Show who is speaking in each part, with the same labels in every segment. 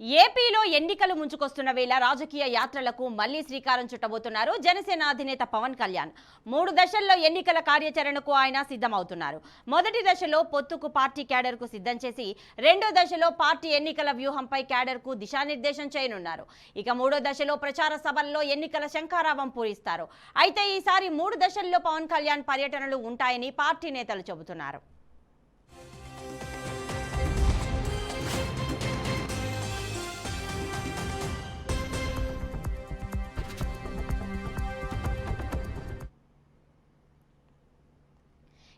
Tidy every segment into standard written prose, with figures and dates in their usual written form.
Speaker 1: ఏపీలో ఎన్నికలు ముంచుకొస్తున్న వేళ రాజకీయ యాత్రలకు మళ్లీ శ్రీకారం చుట్టబోతున్నారు జనసేన అధినేత పవన్ కళ్యాణ్. 3 దశల్లో ఎన్నికల కార్యాచరణకు ఆయన సిద్ధమవుతున్నారు. మొదటి దశలో పొత్తుకు పార్టీ క్యాడర్కు సిద్ధం చేసి, రెండో దశలో పార్టీ ఎన్నికల వ్యూహంపై క్యాడర్కు దిశానిర్దేశం చేయనున్నారు. ఇక 3వ దశలో ప్రచార సభల్లో ఎన్నికల శంఖారావం పూరిస్తారు. అయితే ఈసారి 3 దశల్లో పవన్ కళ్యాణ్ పర్యటనలు ఉంటాయని పార్టీ నేతలు చెబుతున్నారు.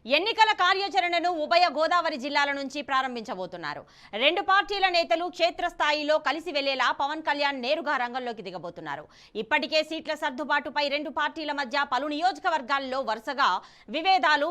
Speaker 1: ఎన్నికల కార్యాచరణను ఉభయ గోదావరి జిల్లాల నుంచి ప్రారంభించబోతున్నారు. 2 పార్టీల నేతలు క్షేత్రస్థాయిలో కలిసి వెళ్లేలా పవన్ కళ్యాణ్ నేరుగా రంగంలోకి దిగబోతున్నారు. ఇప్పటికే సీట్ల సర్దుబాటుపై 2 పార్టీల మధ్య పలు నియోజకవర్గాల్లో వరుసగా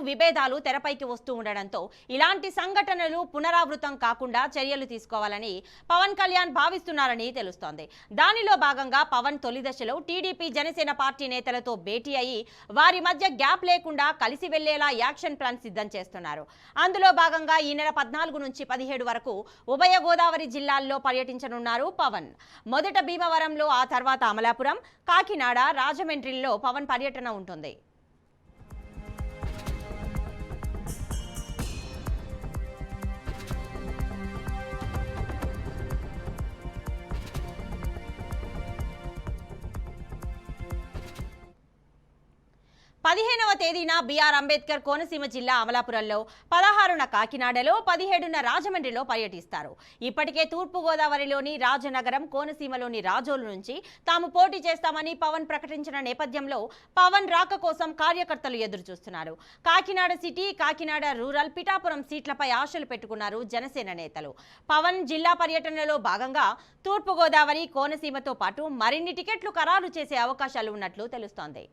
Speaker 1: విభేదాలు తెరపైకి వస్తూ ఉండడంతో ఇలాంటి సంఘటనలు పునరావృతం కాకుండా చర్యలు తీసుకోవాలని పవన్ కళ్యాణ్ భావిస్తున్నారని తెలుస్తోంది. దానిలో భాగంగా పవన్ తొలి దశలో టీడీపీ జనసేన పార్టీ నేతలతో భేటీ అయి వారి మధ్య గ్యాప్ లేకుండా కలిసి వెళ్లేలా యాక్షన్ ప్లాన్ సిద్ధం చేస్తున్నారు. అందులో భాగంగా ఈ నెల 14 నుంచి 17 వరకు ఉభయ గోదావరి జిల్లాల్లో పర్యటించనున్నారు పవన్. మొదట భీమవరంలో, ఆ తర్వాత అమలాపురం, కాకినాడ, రాజమండ్రిలో పవన్ పర్యటన ఉంటుంది. పదిహేనవ తేదీన బిఆర్ అంబేద్కర్ కోనసీమ జిల్లా అమలాపురంలో, 16న కాకినాడలో, 17న రాజమండ్రిలో పర్యటిస్తారు. ఇప్పటికే తూర్పుగోదావరిలోని రాజనగరం, కోనసీమలోని రాజోలు నుంచి తాము పోటీ చేస్తామని పవన్ ప్రకటించిన నేపథ్యంలో పవన్ రాక కోసం కార్యకర్తలు ఎదురుచూస్తున్నారు. కాకినాడ సిటీ, కాకినాడ రూరల్, పిఠాపురం సీట్లపై ఆశలు పెట్టుకున్నారు జనసేన నేతలు. పవన్ జిల్లా పర్యటనలో భాగంగా తూర్పుగోదావరి, కోనసీమతో పాటు మరిన్ని టికెట్లు ఖరారు చేసే అవకాశాలు ఉన్నట్లు తెలుస్తోంది.